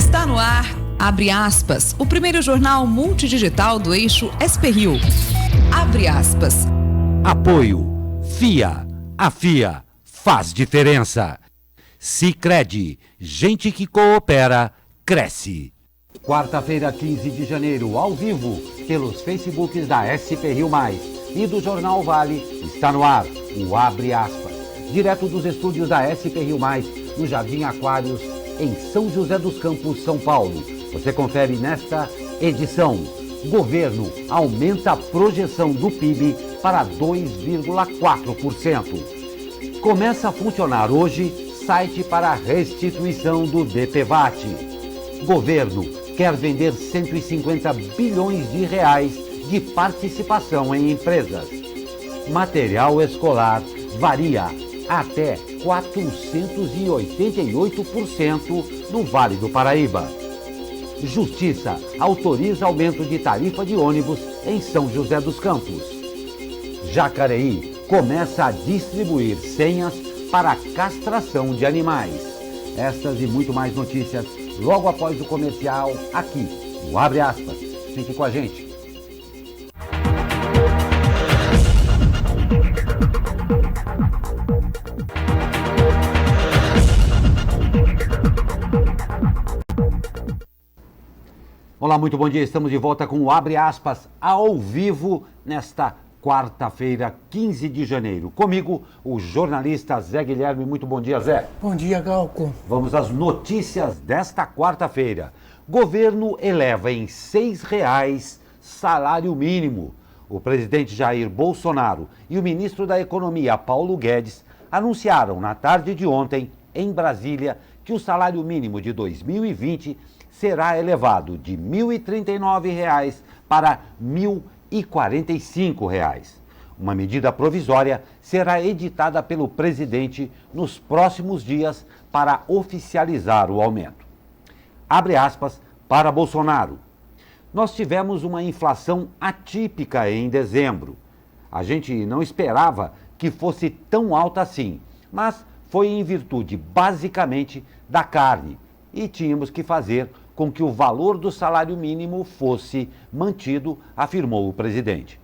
Está no ar, abre aspas, o primeiro jornal multidigital do eixo SP-Rio. Abre aspas. Apoio. FIA. A FIA faz diferença. Sicredi. Gente que coopera, cresce. Quarta-feira, 15 de janeiro, ao vivo, pelos Facebooks da SP-Rio Mais e do Jornal Vale, está no ar o Abre Aspas. Direto dos estúdios da SP-Rio Mais, no Jardim Aquários, em São José dos Campos, São Paulo. Você confere nesta edição. Governo aumenta a projeção do PIB para 2,4%. Começa a funcionar hoje site para restituição do DPVAT. Governo quer vender 150 bilhões de reais de participação em empresas. Material escolar varia até 488% no Vale do Paraíba. Justiça autoriza aumento de tarifa de ônibus em São José dos Campos. Jacareí começa a distribuir senhas para castração de animais. Estas e muito mais notícias logo após o comercial aqui no Abre Aspas. Fique com a gente. Olá, muito bom dia. Estamos de volta com o Abre Aspas ao vivo nesta quarta-feira, 15 de janeiro. Comigo, o jornalista Zé Guilherme. Muito bom dia, Zé. Bom dia, Galco. Vamos às notícias desta quarta-feira. Governo eleva em R$ 6,00 salário mínimo. O presidente Jair Bolsonaro e o ministro da Economia, Paulo Guedes, anunciaram na tarde de ontem, em Brasília, que o salário mínimo de 2020 será elevado de R$ 1.039 para R$ 1.045. Uma medida provisória será editada pelo presidente nos próximos dias para oficializar o aumento. Abre aspas para Bolsonaro. Nós tivemos uma inflação atípica em dezembro. A gente não esperava que fosse tão alta assim, mas foi em virtude basicamente da carne e tínhamos que fazer com que o valor do salário mínimo fosse mantido, afirmou o presidente.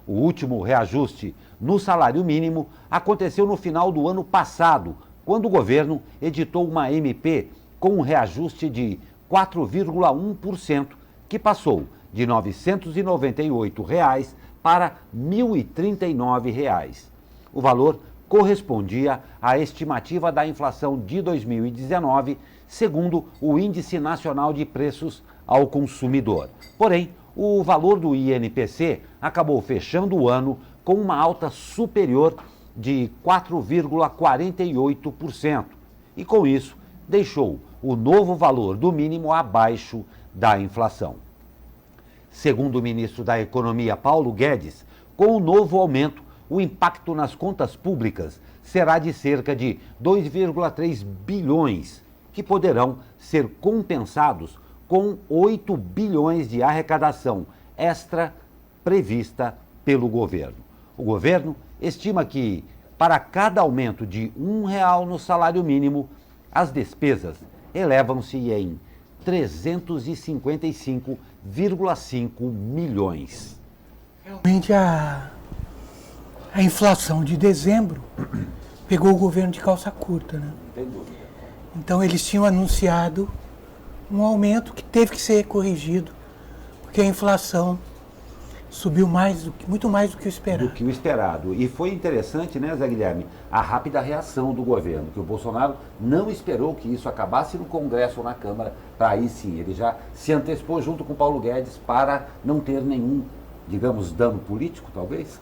O último reajuste no salário mínimo aconteceu no final do ano passado, quando o governo editou uma MP com um reajuste de 4,1%, que passou de R$ 998 para R$ 1.039. O valor correspondia à estimativa da inflação de 2019, segundo o Índice Nacional de Preços ao Consumidor. Porém, o valor do INPC acabou fechando o ano com uma alta superior de 4,48% e, com isso, deixou o novo valor do mínimo abaixo da inflação. Segundo o ministro da Economia, Paulo Guedes, com o novo aumento, o impacto nas contas públicas será de cerca de 2,3 bilhões, que poderão ser compensados com 8 bilhões de arrecadação extra prevista pelo governo. O governo estima que, para cada aumento de R$ 1 no salário mínimo, as despesas elevam-se em 355,5 milhões. Realmente a inflação de dezembro pegou o governo de calça curta, né? Não tem dúvida. Então eles tinham anunciado um aumento que teve que ser corrigido, porque a inflação subiu muito mais do que o esperado. Do que o esperado. E foi interessante, né, Zé Guilherme, a rápida reação do governo, que o Bolsonaro não esperou que isso acabasse no Congresso ou na Câmara, para aí sim, ele já se antecipou junto com Paulo Guedes para não ter nenhum, digamos, dano político, talvez.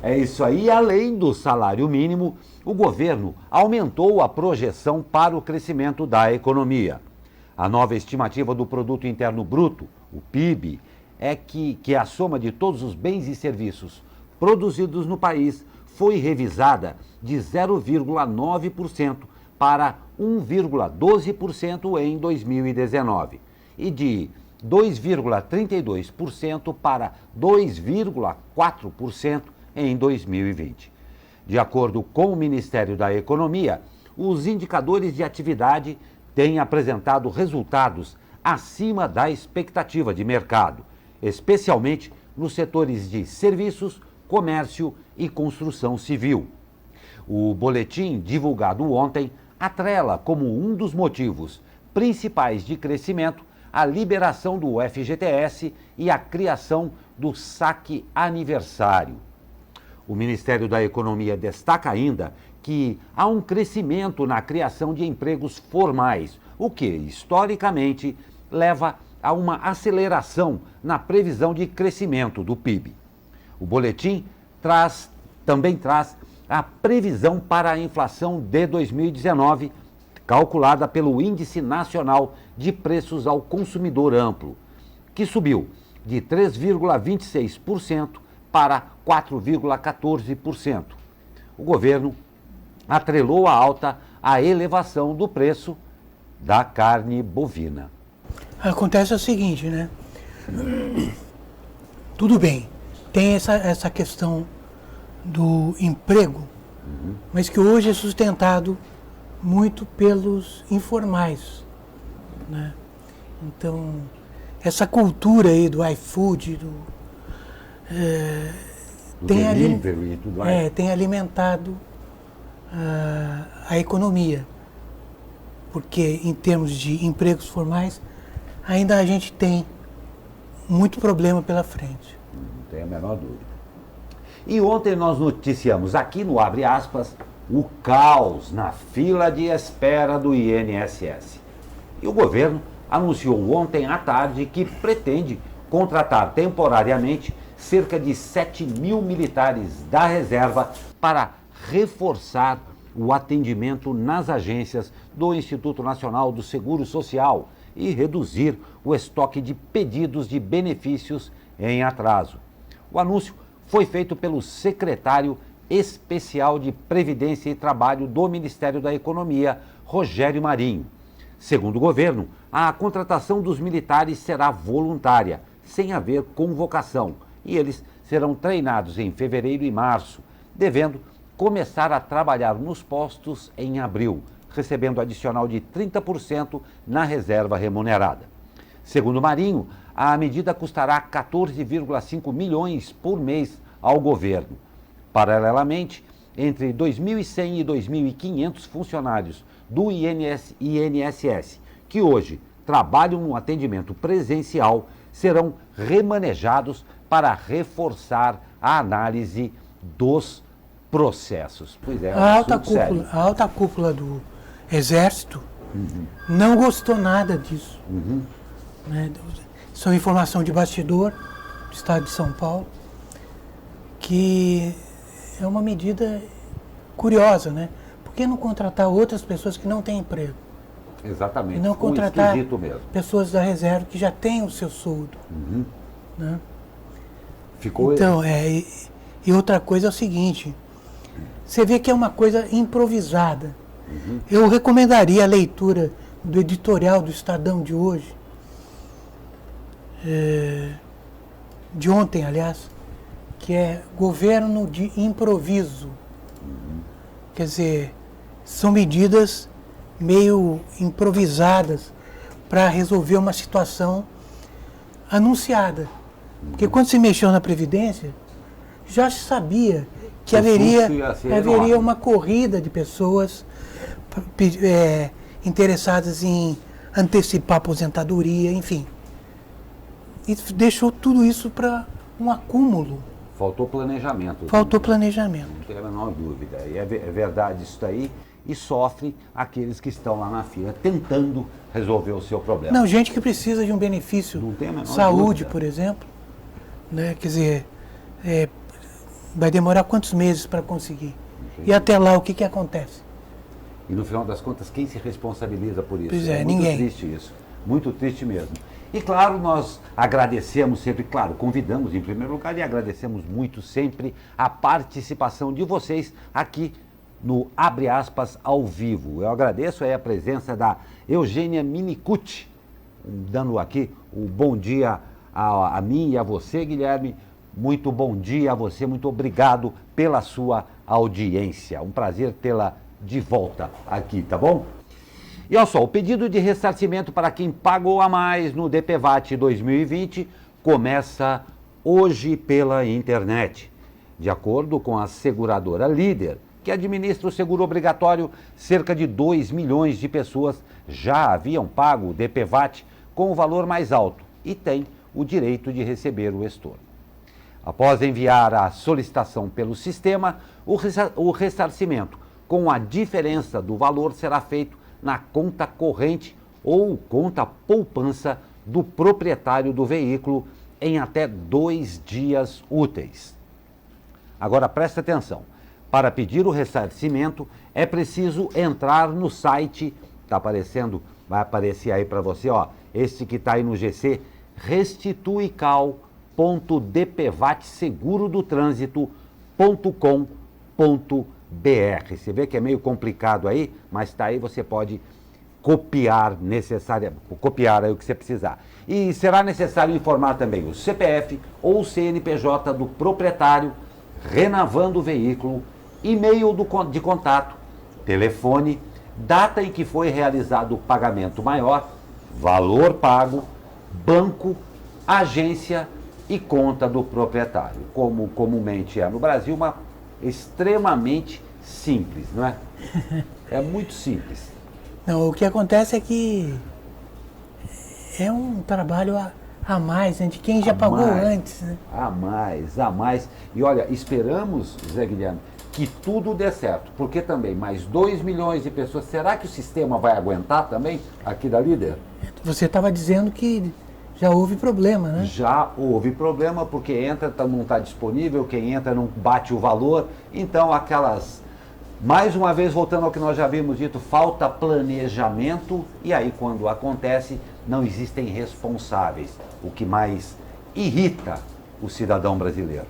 É isso aí. Além do salário mínimo, o governo aumentou a projeção para o crescimento da economia. A nova estimativa do Produto Interno Bruto, o PIB, é que a soma de todos os bens e serviços produzidos no país foi revisada de 0,9% para 1,12% em 2019 e de 2,32% para 2,4% em 2020. De acordo com o Ministério da Economia, os indicadores de atividade tem apresentado resultados acima da expectativa de mercado, especialmente nos setores de serviços, comércio e construção civil. O boletim divulgado ontem atrela como um dos motivos principais de crescimento a liberação do FGTS e a criação do saque aniversário. O Ministério da Economia destaca ainda que há um crescimento na criação de empregos formais, o que, historicamente, leva a uma aceleração na previsão de crescimento do PIB. O boletim também traz a previsão para a inflação de 2019, calculada pelo Índice Nacional de Preços ao Consumidor Amplo, que subiu de 3,26% para 4,14%. O governo atrelou a alta à elevação do preço da carne bovina. Acontece o seguinte, né? Tudo bem, tem essa questão do emprego, mas que hoje é sustentado muito pelos informais, né? Então, essa cultura aí do iFood, tem alimentado a economia, porque em termos de empregos formais, ainda a gente tem muito problema pela frente. Não tem a menor dúvida. E ontem nós noticiamos aqui no Abre Aspas o caos na fila de espera do INSS. E o governo anunciou ontem à tarde que pretende contratar temporariamente cerca de 7 mil militares da reserva para reforçar o atendimento nas agências do Instituto Nacional do Seguro Social e reduzir o estoque de pedidos de benefícios em atraso. O anúncio foi feito pelo secretário especial de Previdência e Trabalho do Ministério da Economia, Rogério Marinho. Segundo o governo, a contratação dos militares será voluntária, sem haver convocação, e eles serão treinados em fevereiro e março, devendo começar a trabalhar nos postos em abril, recebendo adicional de 30% na reserva remunerada. Segundo Marinho, a medida custará 14,5 milhões por mês ao governo. Paralelamente, entre 2.100 e 2.500 funcionários do INSS, que hoje trabalham no atendimento presencial, serão remanejados para reforçar a análise dos processos. Pois é, a alta cúpula do Exército não gostou nada disso. Né? São informação de bastidor do Estado de São Paulo, que é uma medida curiosa, né? Por que não contratar outras pessoas que não têm emprego? Exatamente. E não contratar mesmo. pessoas da reserva que já têm o seu soldo. Né? Ficou então, e outra coisa é o seguinte, você vê que é uma coisa improvisada. Eu recomendaria a leitura do editorial do Estadão de hoje, de ontem, aliás, que é Governo de Improviso. Quer dizer, são medidas meio improvisadas para resolver uma situação anunciada. Porque quando se mexeu na Previdência, já se sabia que haveria uma corrida de pessoas interessadas em antecipar a aposentadoria, enfim. E deixou tudo isso para um acúmulo. Faltou planejamento. Faltou planejamento. Não tem a menor dúvida. E é verdade isso daí. E sofre aqueles que estão lá na fila tentando resolver o seu problema. Não, gente que precisa de um benefício, saúde, por exemplo, né? Quer dizer, vai demorar quantos meses para conseguir? E até lá, o que acontece? E no final das contas, quem se responsabiliza por isso? Pois Muito ninguém. triste isso. Muito triste mesmo. E claro, nós agradecemos sempre, claro, convidamos em primeiro lugar e agradecemos muito sempre a participação de vocês aqui no Abre Aspas ao vivo. Eu agradeço aí a presença da Eugênia Minicucci, dando aqui o bom dia a mim e a você, Guilherme. Muito bom dia a você, muito obrigado pela sua audiência. Um prazer tê-la de volta aqui, tá bom? E olha só, o pedido de ressarcimento para quem pagou a mais no DPVAT 2020 começa hoje pela internet. De acordo com a seguradora Líder, que administra o seguro obrigatório, cerca de 2 milhões de pessoas já haviam pago o DPVAT com o valor mais alto e têm o direito de receber o estorno. Após enviar a solicitação pelo sistema, o ressarcimento com a diferença do valor será feito na conta corrente ou conta poupança do proprietário do veículo em até 2 dias úteis. Agora presta atenção, para pedir o ressarcimento é preciso entrar no site, está aparecendo, vai aparecer aí para você, ó, esse que está aí no GC, restituical.dpvatsegurodotrânsito.com.br. Você vê que é meio complicado aí, mas está aí, você pode copiar aí o que você precisar. E será necessário informar também o CPF ou o CNPJ do proprietário, renovando o veículo, e-mail de contato, telefone, data em que foi realizado o pagamento maior, valor pago, banco, agência e conta do proprietário. Como comumente é no Brasil, extremamente simples, não é? É muito simples. Não, o que acontece é que é um trabalho a mais, né, de quem já pagou antes. Né? A mais. E olha, esperamos, Zé Guilherme, que tudo dê certo, porque também mais 2 milhões de pessoas, será que o sistema vai aguentar também aqui da Líder? Você estava dizendo que já houve problema, né? Já houve problema, porque entra, não está disponível, quem entra não bate o valor, então mais uma vez, voltando ao que nós já havíamos dito, falta planejamento, e aí quando acontece, não existem responsáveis, o que mais irrita o cidadão brasileiro.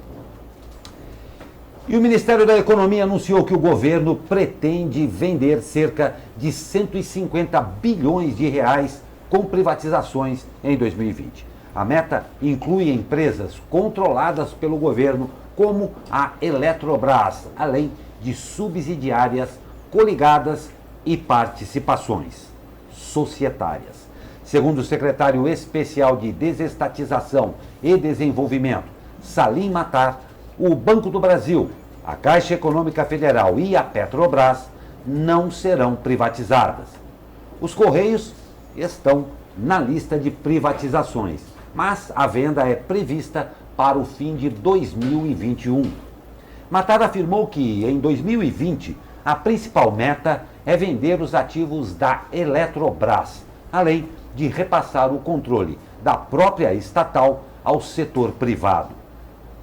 E o Ministério da Economia anunciou que o governo pretende vender cerca de 150 bilhões de reais com privatizações em 2020. A meta inclui empresas controladas pelo governo, como a Eletrobras, além de subsidiárias, coligadas e participações societárias. Segundo o secretário especial de Desestatização e Desenvolvimento, Salim Matar, o Banco do Brasil, a Caixa Econômica Federal e a Petrobras não serão privatizadas. Os Correios estão na lista de privatizações, mas a venda é prevista para o fim de 2021. Matar afirmou que, em 2020, a principal meta é vender os ativos da Eletrobras, além de repassar o controle da própria estatal ao setor privado.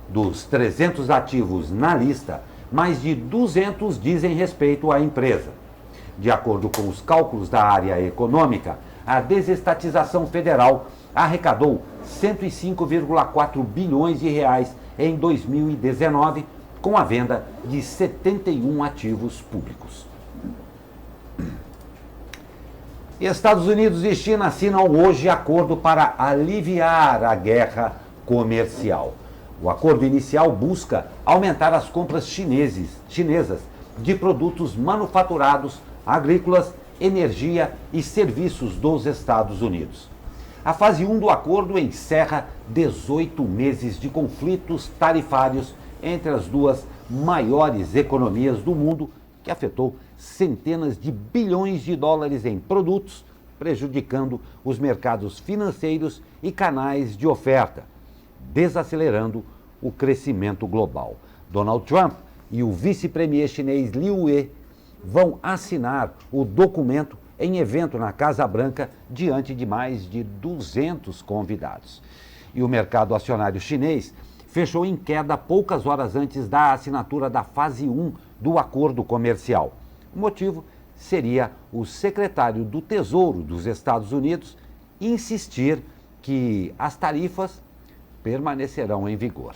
Dos 300 ativos na lista, mais de 200 dizem respeito à empresa. De acordo com os cálculos da área econômica, a desestatização federal arrecadou 105,4 bilhões de reais em 2019, com a venda de 71 ativos públicos. Estados Unidos e China assinam hoje acordo para aliviar a guerra comercial. O acordo inicial busca aumentar as compras chinesas de produtos manufaturados, agrícolas, energia e serviços dos Estados Unidos. A fase 1 do acordo encerra 18 meses de conflitos tarifários entre as duas maiores economias do mundo, que afetou centenas de bilhões de dólares em produtos, prejudicando os mercados financeiros e canais de oferta, desacelerando o crescimento global. Donald Trump e o vice-premier chinês Liu He vão assinar o documento em evento na Casa Branca diante de mais de 200 convidados. E o mercado acionário chinês fechou em queda poucas horas antes da assinatura da fase 1 do acordo comercial. O motivo seria o secretário do Tesouro dos Estados Unidos insistir que as tarifas permanecerão em vigor.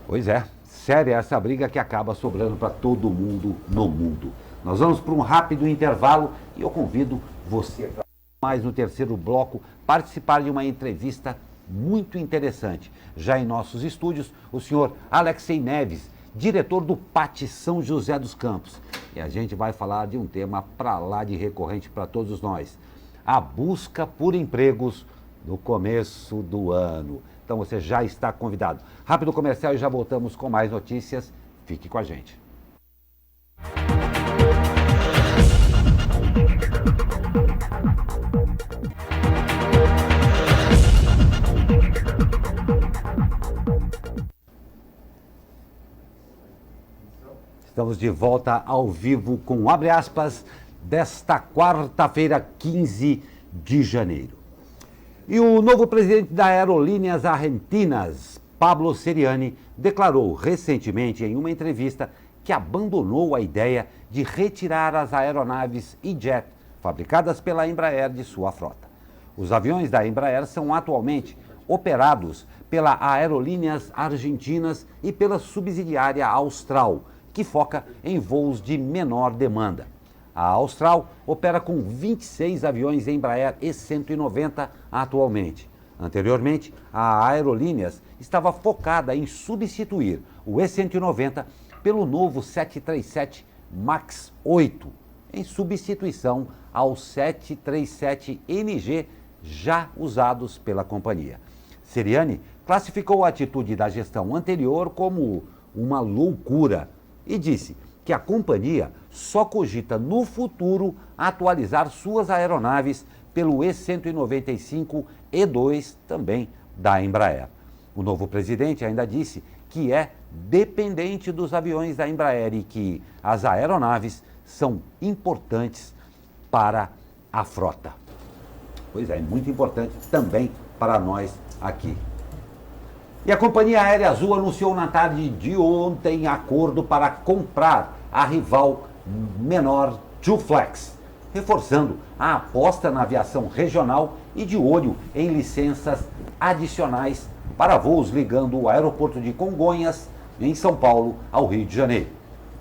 Pois é, séria essa briga que acaba sobrando para todo mundo no mundo. Nós vamos para um rápido intervalo e eu convido você para mais no terceiro bloco participar de uma entrevista muito interessante. Já em nossos estúdios, o senhor Alexei Neves, diretor do PAT São José dos Campos. E a gente vai falar de um tema para lá de recorrente para todos nós: a busca por empregos no começo do ano. Então você já está convidado. Rápido comercial e já voltamos com mais notícias. Fique com a gente. Estamos de volta ao vivo com abre aspas desta quarta-feira, 15 de janeiro. E o novo presidente da Aerolíneas Argentinas, Pablo Seriani, declarou recentemente em uma entrevista que abandonou a ideia de retirar as aeronaves E-Jet fabricadas pela Embraer de sua frota. Os aviões da Embraer são atualmente operados pela Aerolíneas Argentinas e pela subsidiária Austral, que foca em voos de menor demanda. A Austral opera com 26 aviões Embraer E190 atualmente. Anteriormente, a Aerolíneas estava focada em substituir o E190 pelo novo 737 MAX 8, em substituição aos 737NG já usados pela companhia. Seriani classificou a atitude da gestão anterior como uma loucura e disse que a companhia só cogita no futuro atualizar suas aeronaves pelo E195-E2, também da Embraer. O novo presidente ainda disse que é dependente dos aviões da Embraer e que as aeronaves são importantes para a frota. Pois é, muito importante também para nós aqui. E a Companhia Aérea Azul anunciou na tarde de ontem acordo para comprar a rival menor TrueFlex, reforçando a aposta na aviação regional e de olho em licenças adicionais para voos ligando o aeroporto de Congonhas, em São Paulo, ao Rio de Janeiro.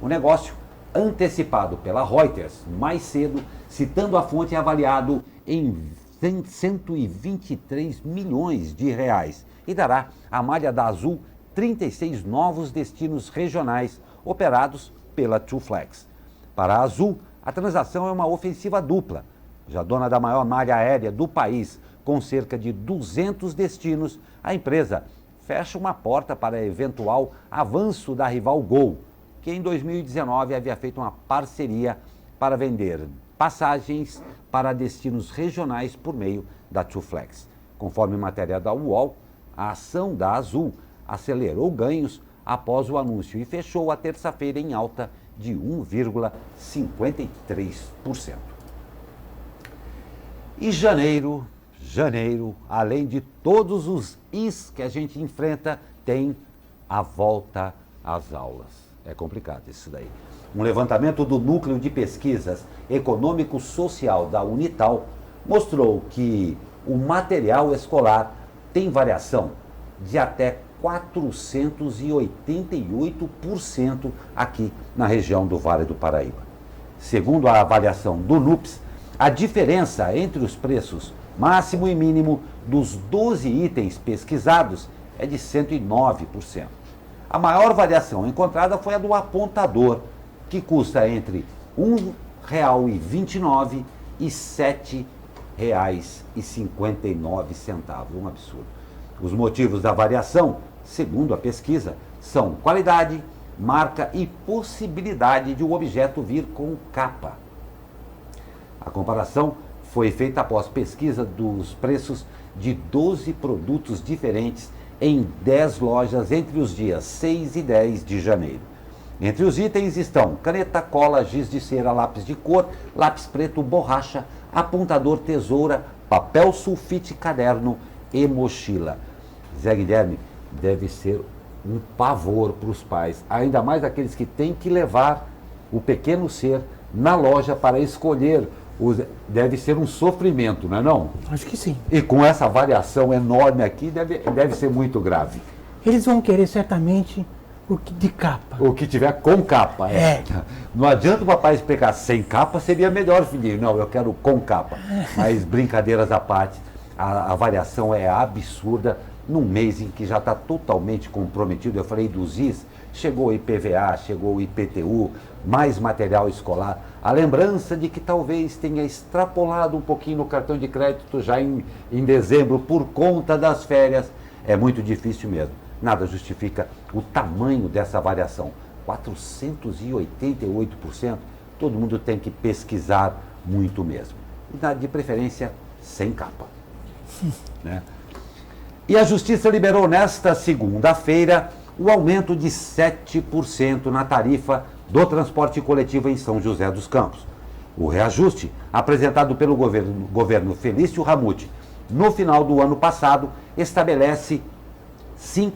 O negócio, antecipado pela Reuters mais cedo, citando a fonte, é avaliado em 123 milhões de reais e dará à malha da Azul 36 novos destinos regionais operados pela TrueFlex. Para a Azul, a transação é uma ofensiva dupla. Já dona da maior malha aérea do país, com cerca de 200 destinos, a empresa fecha uma porta para eventual avanço da rival Gol, que em 2019 havia feito uma parceria para vender passagens para destinos regionais por meio da TrueFlex. Conforme matéria da UOL, a ação da Azul acelerou ganhos após o anúncio e fechou a terça-feira em alta de 1,53%. E janeiro, além de todos os is que a gente enfrenta, tem a volta às aulas. É complicado isso daí. Um levantamento do Núcleo de Pesquisas Econômico-Social da Unital mostrou que o material escolar tem variação de até 488% aqui na região do Vale do Paraíba. Segundo a avaliação do NUPES, a diferença entre os preços máximo e mínimo dos 12 itens pesquisados é de 109%. A maior variação encontrada foi a do apontador, que custa entre R$ 1,29 e R$ 7,59. Um absurdo. Os motivos da variação, segundo a pesquisa, são qualidade, marca e possibilidade de o objeto vir com capa. A comparação foi feita após pesquisa dos preços de 12 produtos diferentes em 10 lojas entre os dias 6 e 10 de janeiro. Entre os itens estão caneta, cola, giz de cera, lápis de cor, lápis preto, borracha, apontador, tesoura, papel sulfite, caderno e mochila. Zé Guilherme, deve ser um pavor para os pais, ainda mais aqueles que têm que levar o pequeno ser na loja para escolher. Deve ser um sofrimento, não é não? Acho que sim. E com essa variação enorme aqui, deve ser muito grave. Eles vão querer certamente o que de capa. O que tiver com capa, é. Não adianta o papai explicar sem capa, seria melhor, filhinho. Não, eu quero com capa. Mas brincadeiras à parte, a variação é absurda num mês em que já está totalmente comprometido. Eu falei dos is, Chegou o IPVA, chegou o IPTU, mais material escolar. A lembrança de que talvez tenha extrapolado um pouquinho no cartão de crédito já em dezembro por conta das férias. É muito difícil mesmo. Nada justifica o tamanho dessa variação. 488%. Todo mundo tem que pesquisar muito mesmo. E de preferência, sem capa. Né? E a Justiça liberou nesta segunda-feira o aumento de 7% na tarifa do transporte coletivo em São José dos Campos. O reajuste, apresentado pelo governo Felício Ramute no final do ano passado, estabelece R$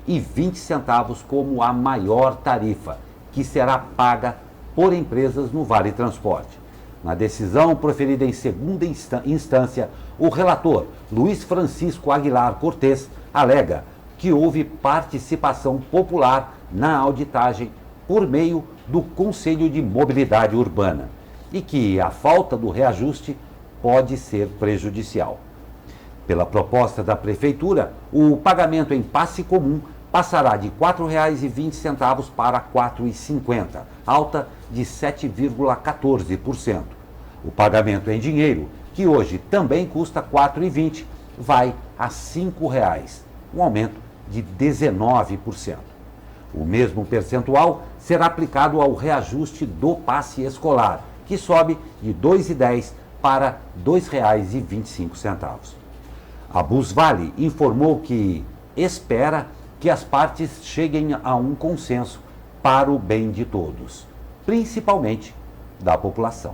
5,20 como a maior tarifa, que será paga por empresas no Vale Transporte. Na decisão proferida em segunda instância, o relator Luiz Francisco Aguilar Cortes alega que houve participação popular na auditagem por meio do Conselho de Mobilidade Urbana e que a falta do reajuste pode ser prejudicial. Pela proposta da Prefeitura, o pagamento em passe comum passará de R$ 4,20 para R$ 4,50, alta de 7,14%. O pagamento em dinheiro, que hoje também custa R$ 4,20, vai a R$ 5,00, um aumento de 19%. O mesmo percentual será aplicado ao reajuste do passe escolar, que sobe de R$ 2,10 para R$ 2,25. A Busvale informou que espera que as partes cheguem a um consenso para o bem de todos, principalmente da população.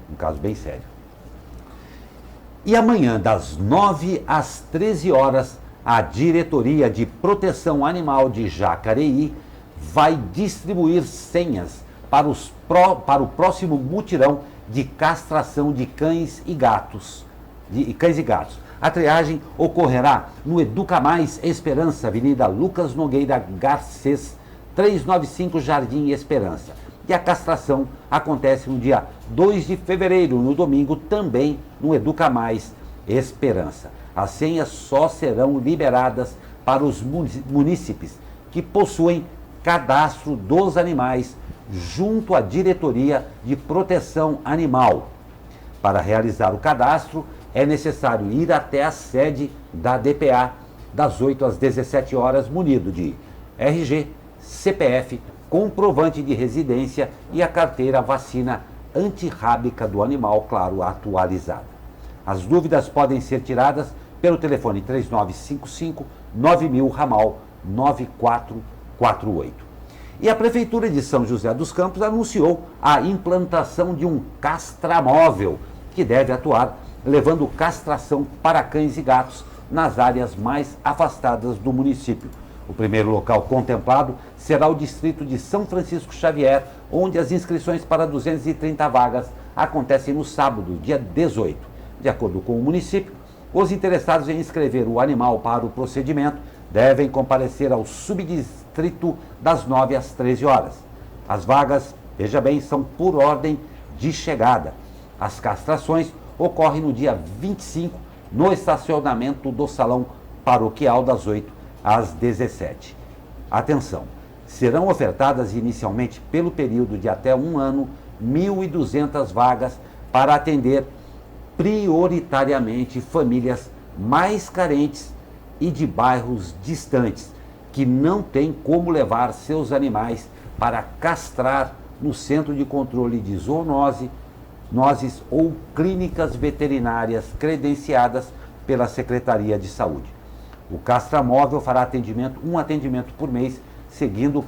Um caso bem sério. E amanhã, das 9 às 13 horas, a Diretoria de Proteção Animal de Jacareí vai distribuir senhas para o próximo mutirão de castração de cães e gatos. A triagem ocorrerá no Educa Mais Esperança, Avenida Lucas Nogueira Garcês, 395 Jardim Esperança. E a castração acontece no dia 2 de fevereiro, no domingo, também no Educa Mais Esperança. As senhas só serão liberadas para os munícipes que possuem cadastro dos animais junto à Diretoria de Proteção Animal. Para realizar o cadastro, é necessário ir até a sede da DPA das 8 às 17 horas, munido de RG, CPF, comprovante de residência e a carteira vacina antirrábica do animal, claro, atualizada. As dúvidas podem ser tiradas pelo telefone 3955-9000, ramal 9448. E a Prefeitura de São José dos Campos anunciou a implantação de um castramóvel que deve atuar levando castração para cães e gatos nas áreas mais afastadas do município. O primeiro local contemplado será o distrito de São Francisco Xavier, onde as inscrições para 230 vagas acontecem no sábado, dia 18. De acordo com o município, os interessados em inscrever o animal para o procedimento devem comparecer ao subdistrito das 9 às 13 horas. As vagas, veja bem, são por ordem de chegada. As castrações ocorrem no dia 25, no estacionamento do Salão Paroquial, das 8 às 17. Atenção, serão ofertadas inicialmente pelo período de até um ano 1.200 vagas para atender prioritariamente famílias mais carentes e de bairros distantes, que não têm como levar seus animais para castrar no Centro de Controle de Zoonoses ou clínicas veterinárias credenciadas pela Secretaria de Saúde. O castramóvel fará um atendimento por mês, seguindo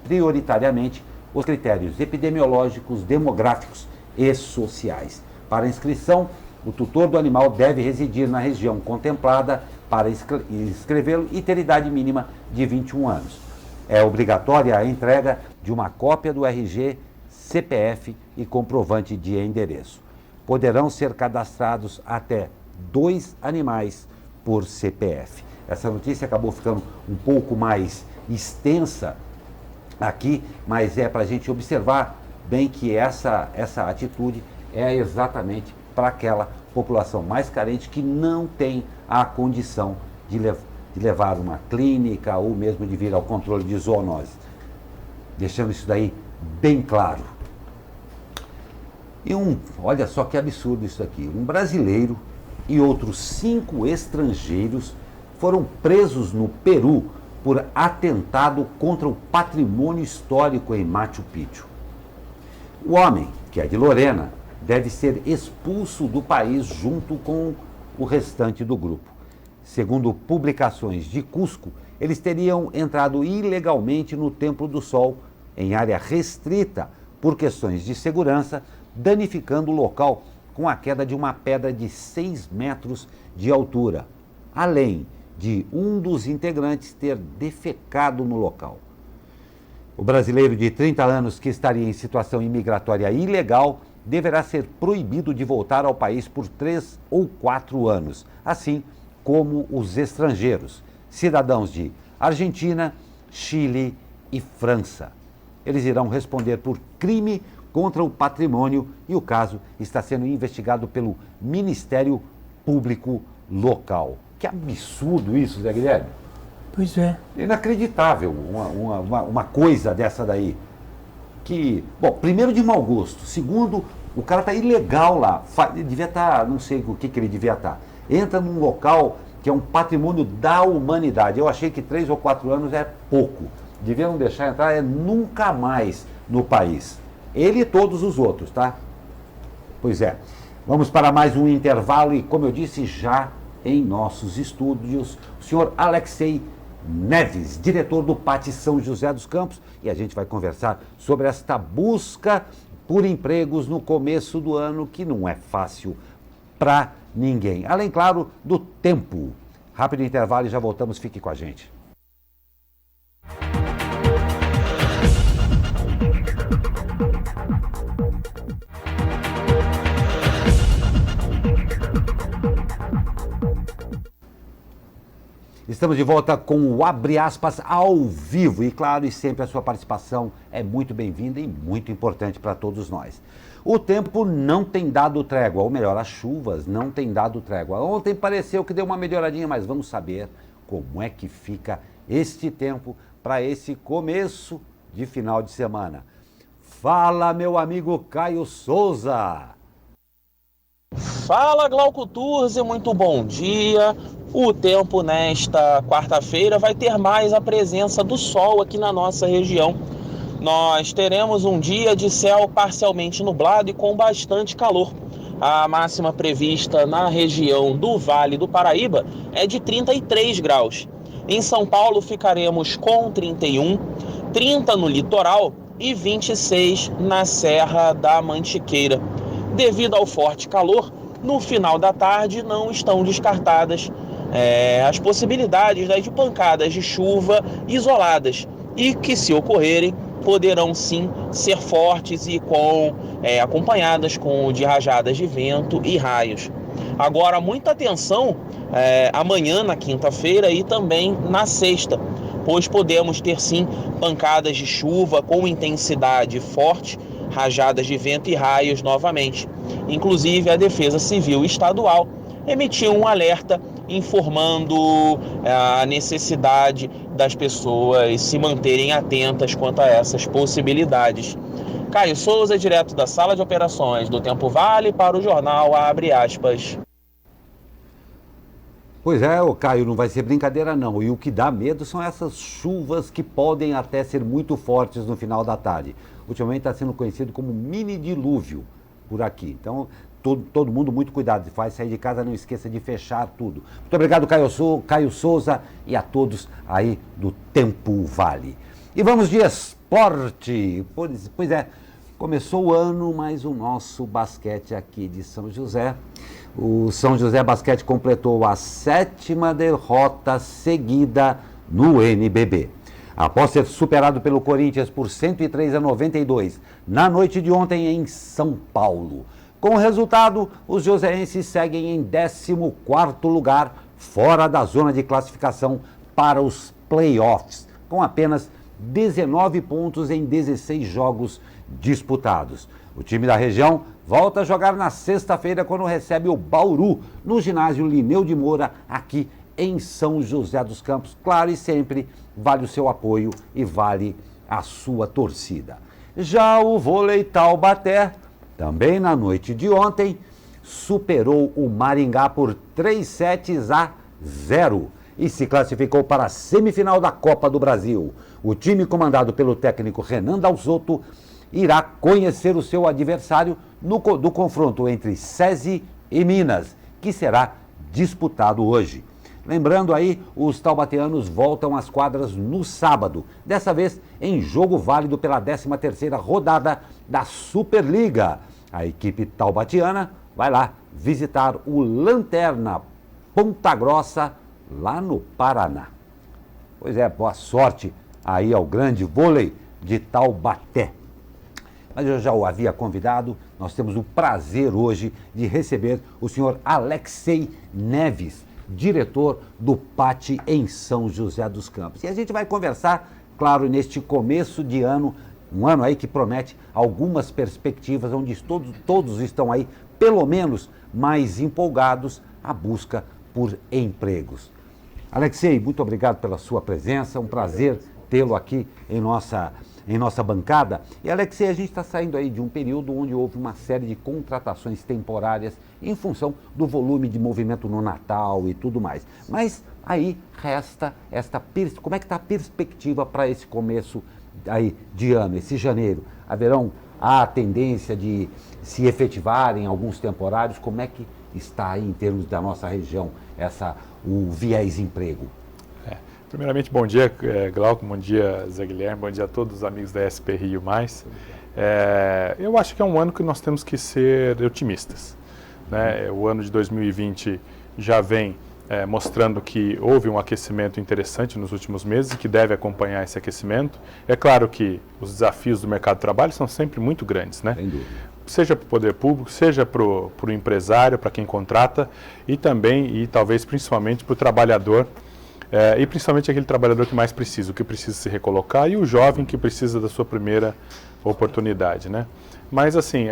prioritariamente os critérios epidemiológicos, demográficos e sociais. Para inscrição, o tutor do animal deve residir na região contemplada para inscrevê-lo e ter idade mínima de 21 anos. É obrigatória a entrega de uma cópia do RG, CPF e comprovante de endereço. Poderão ser cadastrados até 2 animais por CPF. Essa notícia acabou ficando um pouco mais extensa aqui, mas é para a gente observar bem que essa atitude é exatamente para aquela população mais carente que não tem a condição de levar uma clínica ou mesmo de vir ao controle de zoonose. Deixando isso daí bem claro. E olha só que absurdo isso aqui, um brasileiro e outros 5 estrangeiros foram presos no Peru por atentado contra o patrimônio histórico em Machu Picchu. O homem, que é de Lorena, deve ser expulso do país junto com o restante do grupo. Segundo publicações de Cusco, eles teriam entrado ilegalmente no Templo do Sol, em área restrita por questões de segurança, danificando o local com a queda de uma pedra de 6 metros de altura, além de um dos integrantes ter defecado no local. O brasileiro de 30 anos que estaria em situação imigratória ilegal deverá ser proibido de voltar ao país por 3 ou 4 anos, assim como os estrangeiros, cidadãos de Argentina, Chile e França. Eles irão responder por crime contra o patrimônio e o caso está sendo investigado pelo Ministério Público local. Que absurdo isso, Zé Guilherme. Pois é. Inacreditável uma coisa dessa daí. Que, bom, primeiro de mau gosto, segundo, o cara está ilegal lá, devia estar, não sei o que ele devia estar. Entra num local que é um patrimônio da humanidade. Eu achei que 3 ou 4 anos é pouco. Deviam deixar entrar nunca mais no país. Ele e todos os outros, tá? Pois é. Vamos para mais um intervalo e, como eu disse, já em nossos estúdios, o senhor Alexei Neves, diretor do PAT São José dos Campos, e a gente vai conversar sobre esta busca por empregos no começo do ano, que não é fácil para ninguém. Além, claro, do tempo. Rápido intervalo e já voltamos, fique com a gente. Estamos de volta com o Abre Aspas ao vivo e, claro, e sempre a sua participação é muito bem-vinda e muito importante para todos nós. O tempo não tem dado trégua, ou melhor, as chuvas não têm dado trégua. Ontem pareceu que deu uma melhoradinha, mas vamos saber como é que fica este tempo para esse começo de final de semana. Fala, meu amigo Caio Souza! Fala, Glauco Turzi, muito bom dia. O tempo nesta quarta-feira vai ter mais a presença do sol aqui na nossa região. Nós teremos um dia de céu parcialmente nublado e com bastante calor. A máxima prevista na região do Vale do Paraíba é de 33 graus. Em São Paulo ficaremos com 31, 30 no litoral e 26 na Serra da Mantiqueira. Devido ao forte calor, no final da tarde não estão descartadas as possibilidades de pancadas de chuva isoladas e que, se ocorrerem, poderão sim ser fortes e acompanhadas de rajadas de vento e raios. Agora, muita atenção amanhã, na quinta-feira, e também na sexta, pois podemos ter sim pancadas de chuva com intensidade forte, rajadas de vento e raios novamente. Inclusive, a Defesa Civil Estadual emitiu um alerta informando a necessidade das pessoas se manterem atentas quanto a essas possibilidades. Caio Souza, direto da Sala de Operações do Tempo Vale, para o jornal Abre Aspas. Pois é, o Caio, não vai ser brincadeira não. E o que dá medo são essas chuvas que podem até ser muito fortes no final da tarde. Ultimamente está sendo conhecido como mini dilúvio por aqui. Então, todo mundo muito cuidado. Vai sair de casa, não esqueça de fechar tudo. Muito obrigado, Caio Souza, e a todos aí do Tempo Vale. E vamos de esporte. Pois é, começou o ano, mas o nosso basquete aqui de São José. O São José Basquete completou a 7ª derrota seguida no NBB. Após ser superado pelo Corinthians por 103-92 na noite de ontem em São Paulo. Com o resultado, os joseenses seguem em 14º lugar, fora da zona de classificação para os playoffs, com apenas 19 pontos em 16 jogos disputados. O time da região volta a jogar na sexta-feira, quando recebe o Bauru, no ginásio Lineu de Moura, aqui em São José dos Campos. Claro, e sempre vale o seu apoio e vale a sua torcida. Já o vôlei Taubaté, também na noite de ontem, superou o Maringá por 3-0 e se classificou para a semifinal da Copa do Brasil. O time comandado pelo técnico Renan Dalzotto irá conhecer o seu adversário do confronto entre SESI e Minas, que será disputado hoje. Lembrando aí, os taubateanos voltam às quadras no sábado, dessa vez em jogo válido pela 13ª rodada da Superliga. A equipe taubatiana vai lá visitar o Lanterna Ponta Grossa, lá no Paraná. Pois é, boa sorte aí ao grande vôlei de Taubaté. Mas eu já o havia convidado, nós temos o prazer hoje de receber o senhor Alexei Neves, diretor do PAT em São José dos Campos. E a gente vai conversar, claro, neste começo de ano, um ano aí que promete algumas perspectivas, onde todos estão aí, pelo menos, mais empolgados à busca por empregos. Alexei, muito obrigado pela sua presença, um prazer tê-lo aqui em nossa bancada. E, Alexei, a gente está saindo aí de um período onde houve uma série de contratações temporárias em função do volume de movimento no Natal e tudo mais. Mas aí resta como é que está a perspectiva para esse começo aí de ano, esse janeiro? Há a tendência de se efetivarem alguns temporários? Como é que está aí em termos da nossa região o viés emprego? Primeiramente, bom dia, Glauco, bom dia, Zé Guilherme, bom dia a todos os amigos da SP Rio+. Eu acho que é um ano que nós temos que ser otimistas, né? O ano de 2020 já vem mostrando que houve um aquecimento interessante nos últimos meses e que deve acompanhar esse aquecimento. É claro que os desafios do mercado de trabalho são sempre muito grandes, né? Sem dúvida. Seja para o poder público, seja para o empresário, para quem contrata, e também, e talvez principalmente para o trabalhador, e principalmente aquele trabalhador que mais precisa, o que precisa se recolocar, e o jovem que precisa da sua primeira oportunidade, né? Mas assim,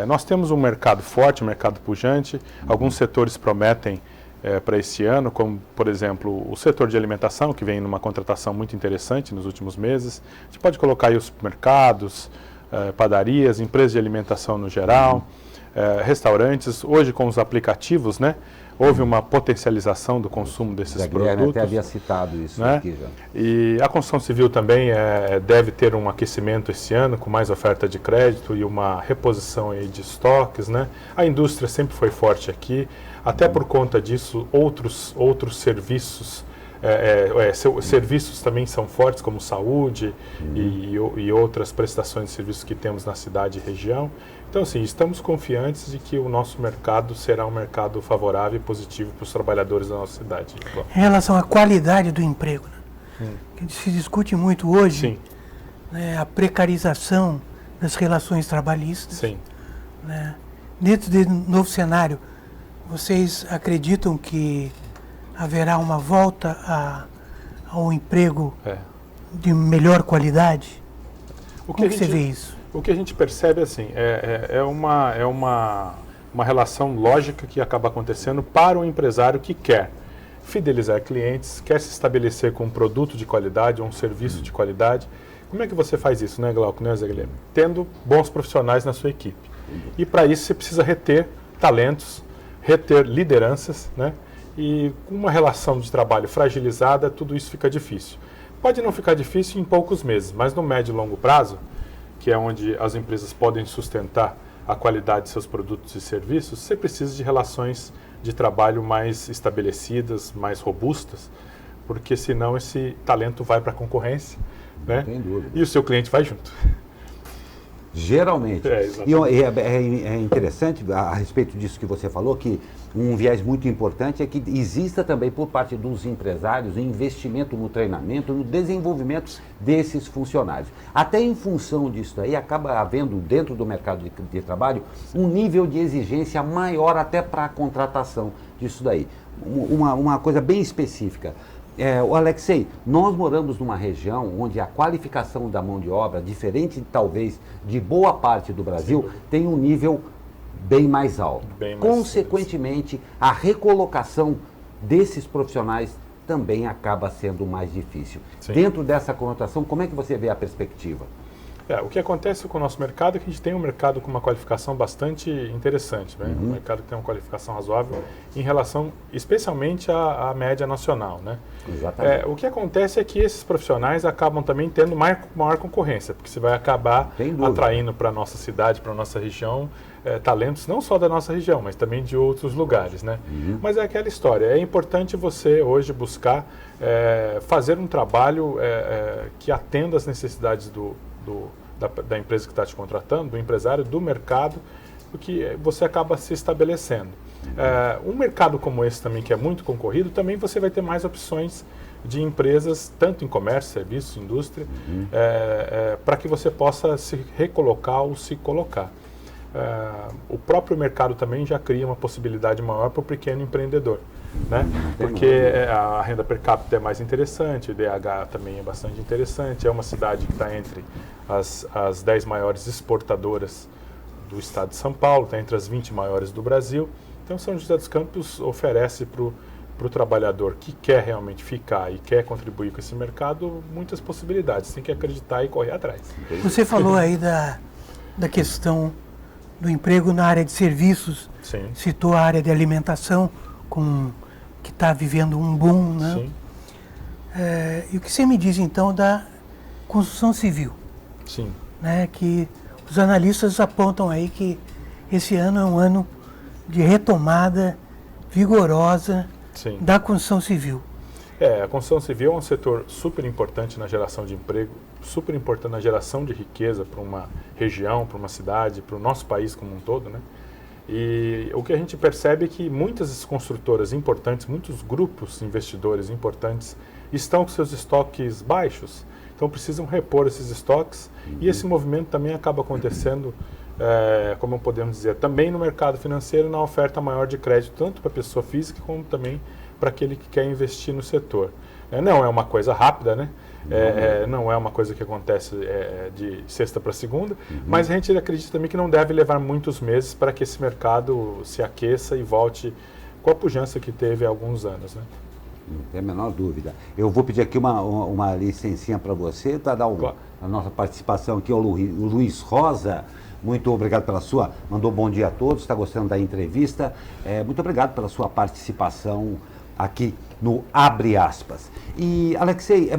nós temos um mercado forte, um mercado pujante, alguns setores prometem para esse ano, como por exemplo o setor de alimentação, que vem numa contratação muito interessante nos últimos meses. A gente pode colocar aí os supermercados, padarias, empresas de alimentação no geral, restaurantes. Hoje com os aplicativos, né? Houve uma potencialização do consumo desses produtos. Até havia citado isso, né? Aqui já. E a construção civil também deve ter um aquecimento esse ano, com mais oferta de crédito e uma reposição aí de estoques, né? A indústria sempre foi forte aqui, até por conta disso outros serviços, serviços também são fortes, como saúde e outras prestações de serviços que temos na cidade e região. Então, assim, estamos confiantes de que o nosso mercado será um mercado favorável e positivo para os trabalhadores da nossa cidade. Em relação à qualidade do emprego, né? Que se discute muito hoje, né, a precarização das relações trabalhistas. Sim. Né? Dentro desse novo cenário, vocês acreditam que haverá uma volta ao emprego de melhor qualidade? Como você vê isso? O que a gente percebe assim, é uma relação lógica que acaba acontecendo para o empresário que quer fidelizar clientes, quer se estabelecer com um produto de qualidade ou um serviço de qualidade. Como é que você faz isso, né, Glauco, né, Zé Guilherme? Tendo bons profissionais na sua equipe. E para isso você precisa reter talentos, reter lideranças, né? E com uma relação de trabalho fragilizada, tudo isso fica difícil. Pode não ficar difícil em poucos meses, mas no médio e longo prazo, que é onde as empresas podem sustentar a qualidade de seus produtos e serviços, você precisa de relações de trabalho mais estabelecidas, mais robustas, porque senão esse talento vai para a concorrência, né? Sem dúvida. E o seu cliente vai junto. Geralmente. E é interessante, a respeito disso que você falou, que um viés muito importante é que exista também por parte dos empresários um investimento no treinamento, no desenvolvimento desses funcionários. Até em função disso aí, acaba havendo dentro do mercado de trabalho um nível de exigência maior até para a contratação disso daí. Uma coisa bem específica. O Alexei, nós moramos numa região onde a qualificação da mão de obra, diferente talvez de boa parte do Brasil, tem um nível bem mais alto. Consequentemente, a recolocação desses profissionais também acaba sendo mais difícil. Sim. Dentro dessa conotação, como é que você vê a perspectiva? O que acontece com o nosso mercado é que a gente tem um mercado com uma qualificação bastante interessante, né? Um mercado que tem uma qualificação razoável em relação, especialmente à média nacional, né? Exatamente. O que acontece é que esses profissionais acabam também tendo maior concorrência, porque você vai acabar atraindo para a nossa cidade, para a nossa região, talentos não só da nossa região, mas também de outros lugares, né? Mas é aquela história, é importante você hoje buscar fazer um trabalho que atenda às necessidades da empresa que está te contratando, do empresário, do mercado, porque você acaba se estabelecendo. Um mercado como esse também, que é muito concorrido, também você vai ter mais opções de empresas, tanto em comércio, serviços, indústria, para que você possa se recolocar ou se colocar. O próprio mercado também já cria uma possibilidade maior para o pequeno empreendedor, né? Porque a renda per capita é mais interessante, o IDH também é bastante interessante, é uma cidade que está entre as 10 maiores exportadoras do estado de São Paulo, está entre as 20 maiores do Brasil. Então, São José dos Campos oferece para o trabalhador que quer realmente ficar e quer contribuir com esse mercado muitas possibilidades, tem que acreditar e correr atrás. Você falou aí da questão do emprego na área de serviços, Sim. Citou a área de alimentação, que está vivendo um boom, né? Sim. E o que você me diz então da construção civil? Sim. Né? Que os analistas apontam aí que esse ano é um ano de retomada vigorosa Sim. da construção civil. A construção civil é um setor super importante na geração de emprego, super importante na geração de riqueza para uma região, para uma cidade, para o nosso país como um todo, né? E o que a gente percebe é que muitas construtoras importantes, muitos grupos investidores importantes estão com seus estoques baixos, então precisam repor esses estoques e esse movimento também acaba acontecendo, como podemos dizer, também no mercado financeiro, na oferta maior de crédito, tanto para a pessoa física como também para aquele que quer investir no setor. Não é uma coisa rápida, né? Não é uma coisa que acontece de sexta para segunda, mas a gente acredita também que não deve levar muitos meses para que esse mercado se aqueça e volte com a pujança que teve há alguns anos, né? Não tem a menor dúvida. Eu vou pedir aqui uma licencinha para você, para dar a nossa participação aqui, o Luiz Rosa. Muito obrigado pela sua, mandou bom dia a todos, está gostando da entrevista. Muito obrigado pela sua participação aqui no Abre Aspas. E, Alexei,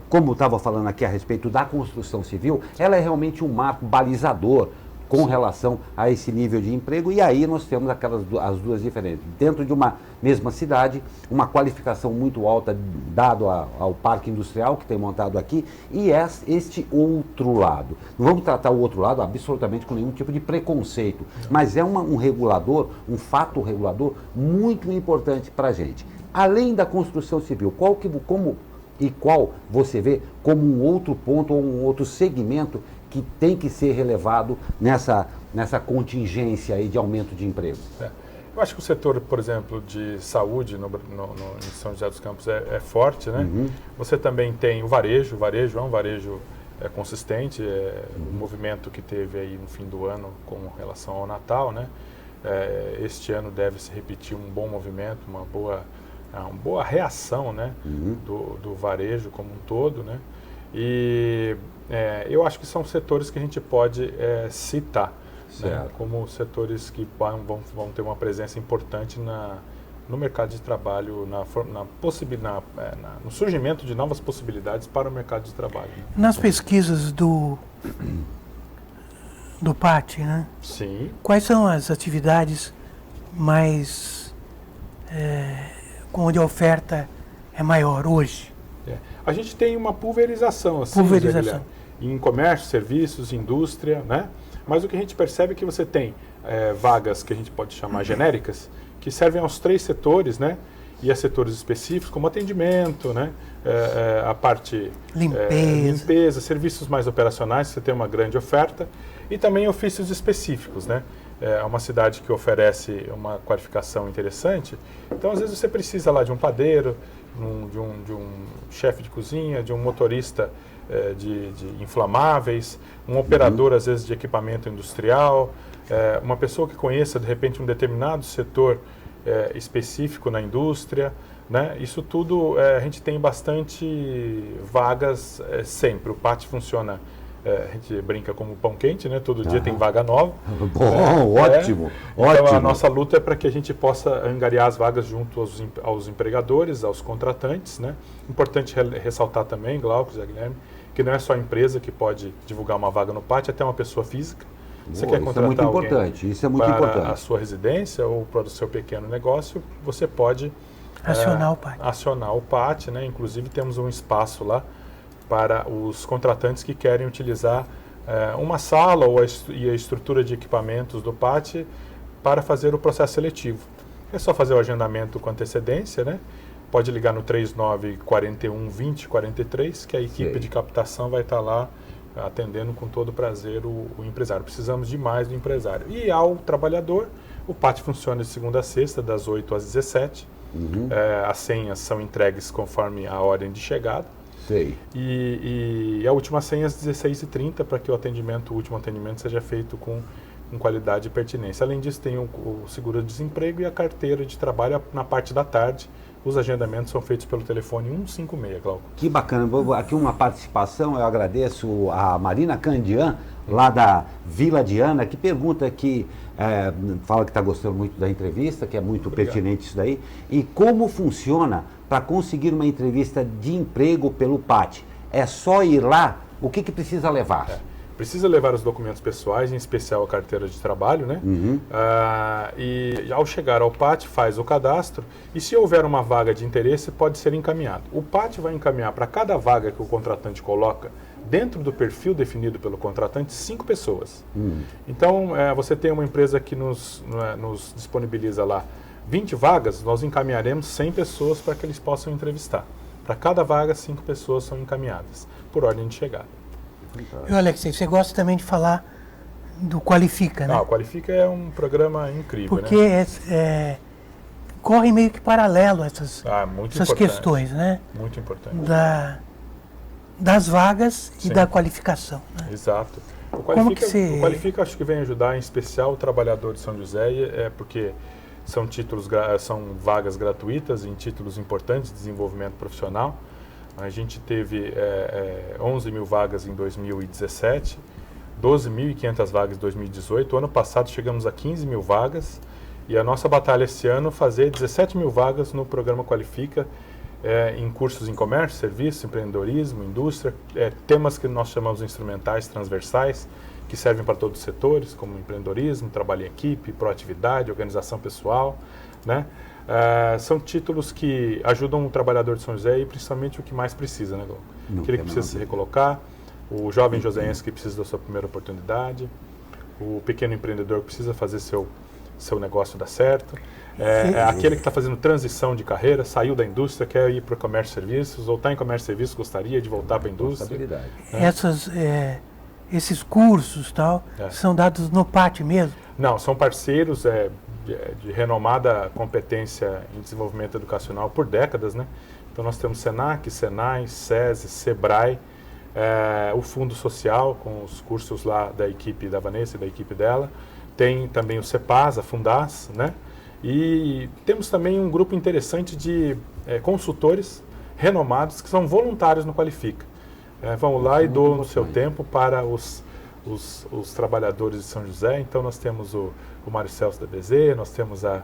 como eu estava falando aqui a respeito da construção civil, ela é realmente um marco balizador com relação a esse nível de emprego, e aí nós temos as duas diferentes. Dentro de uma mesma cidade, uma qualificação muito alta dado ao parque industrial que tem montado aqui, e este outro lado. Não vamos tratar o outro lado absolutamente com nenhum tipo de preconceito, mas é um regulador, um fato regulador muito importante para a gente. Além da construção civil, qual você vê como um outro ponto ou um outro segmento que tem que ser relevado nessa contingência aí de aumento de emprego? Eu acho que o setor, por exemplo, de saúde em São José dos Campos é forte, né? Você também tem o varejo é um varejo consistente, o movimento que teve aí no fim do ano com relação ao Natal, né? Este ano deve se repetir um bom movimento, uma boa reação, né? Do varejo como um todo, né? E eu acho que são setores que a gente pode citar, né, como setores que vão ter uma presença importante no mercado de trabalho, no surgimento de novas possibilidades para o mercado de trabalho. Né? Nas pesquisas do PAT, né? Sim. Quais são as atividades mais onde a oferta é maior hoje? A gente tem uma pulverização, assim, em comércio, serviços, indústria, né? Mas o que a gente percebe é que você tem vagas que a gente pode chamar genéricas, que servem aos 3 setores, né? E a setores específicos, como atendimento, né? A parte limpeza, serviços mais operacionais, você tem uma grande oferta, e também ofícios específicos, né? É uma cidade que oferece uma qualificação interessante, então às vezes você precisa lá de um padeiro, de um chefe de cozinha, de um motorista de inflamáveis, um operador às vezes de equipamento industrial, uma pessoa que conheça de repente um determinado setor específico na indústria, né? Isso tudo a gente tem bastante vagas sempre. O PAT funciona, a gente brinca como pão quente, né? Todo dia tem vaga nova. Bom, ótimo, Então ótimo. a nossa luta é para que a gente possa angariar as vagas junto aos empregadores, aos contratantes, né? Importante ressaltar também, Glauco, Zé Guilherme, que não é só a empresa que pode divulgar uma vaga no PAT, até uma pessoa física. Você quer contratar muito alguém importante, isso é muito para importante. a sua residência ou para o seu pequeno negócio, você pode Acionar o PAT. acionar o PAT, né? Inclusive temos um espaço lá para os contratantes que querem utilizar uma sala e a estrutura de equipamentos do PAT para fazer o processo seletivo. É só fazer o agendamento com antecedência, né? Pode ligar no 3941-2043, que a equipe de captação vai estar lá atendendo com todo prazer o empresário. Precisamos de mais do empresário. E ao trabalhador, o PAT funciona de segunda a sexta, das 8 às 17. As senhas são entregues conforme a ordem de chegada. Sei. E a última senha às 16h30, para que o último atendimento seja feito com qualidade e pertinência. Além disso, tem o seguro-desemprego e a carteira de trabalho na parte da tarde. Os agendamentos são feitos pelo telefone 156, Glauco. Que bacana. Aqui uma participação, eu agradeço a Marina Candian, lá da Vila Diana, que pergunta que, fala que está gostando muito da entrevista, que é muito pertinente isso daí. E como funciona para conseguir uma entrevista de emprego pelo PAT? É só ir lá? O que precisa levar? Precisa levar os documentos pessoais, em especial a carteira de trabalho, né? E ao chegar ao PAT, faz o cadastro e se houver uma vaga de interesse, pode ser encaminhado. O PAT vai encaminhar para cada vaga que o contratante coloca, dentro do perfil definido pelo contratante, 5 pessoas. Então, você tem uma empresa que nos disponibiliza lá 20 vagas, nós encaminharemos 100 pessoas para que eles possam entrevistar. Para cada vaga, 5 pessoas são encaminhadas, por ordem de chegada. E Alexei, você gosta também de falar do Qualifica, né? O Qualifica é um programa incrível, porque né? Corre meio que paralelo essas questões, né? Muito importante. Das vagas e Sim. da qualificação. Né? Exato. O Qualifica acho que vem ajudar em especial o trabalhador de São José, porque são vagas gratuitas em títulos importantes de desenvolvimento profissional. A gente teve 11 mil vagas em 2017, 12.500 vagas em 2018. Ano passado chegamos a 15 mil vagas e a nossa batalha esse ano é fazer 17 mil vagas no programa Qualifica, em cursos em comércio, serviço, empreendedorismo, indústria, temas que nós chamamos de instrumentais transversais, que servem para todos os setores, como empreendedorismo, trabalho em equipe, proatividade, organização pessoal, né? São títulos que ajudam o trabalhador de São José e principalmente o que mais precisa, né, Glauco? Aquele que precisa se recolocar, o jovem joseense que precisa da sua primeira oportunidade, o pequeno empreendedor que precisa fazer seu negócio dar certo, aquele que está fazendo transição de carreira, saiu da indústria, quer ir para o comércio e serviços, ou está em comércio e serviços, gostaria de voltar para a indústria. Né? Esses cursos são dados no PAT mesmo? Não, são parceiros de renomada competência em desenvolvimento educacional por décadas, né? Então nós temos Senac, Senai, SESI, Sebrae, o Fundo Social com os cursos lá da equipe da Vanessa e da equipe dela, tem também o CEPAS, a Fundas, né? E temos também um grupo interessante de consultores renomados que são voluntários no Qualifica. Vão lá e doam o seu tempo para os trabalhadores de São José. Então nós temos o Mário Celso da BZ, nós temos a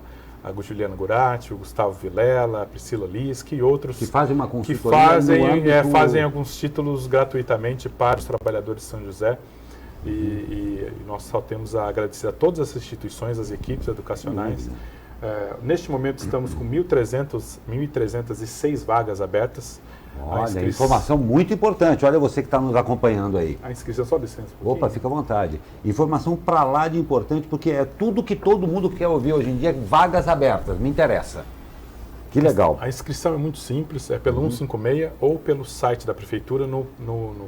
Juliana Gurati, o Gustavo Vilela, a Priscila Lisk e outros que fazem uma consultoria fazem alguns títulos gratuitamente para os trabalhadores de São José. E nós só temos a agradecer a todas as instituições, as equipes educacionais. Neste momento estamos com 1.306 vagas abertas. Olha, informação muito importante. Olha você que está nos acompanhando aí. A inscrição, só licença. Opa, fica à vontade. Informação para lá de importante, porque é tudo que todo mundo quer ouvir hoje em dia, vagas abertas, me interessa. Que legal. A inscrição é muito simples, é pelo 156 ou pelo site da prefeitura, no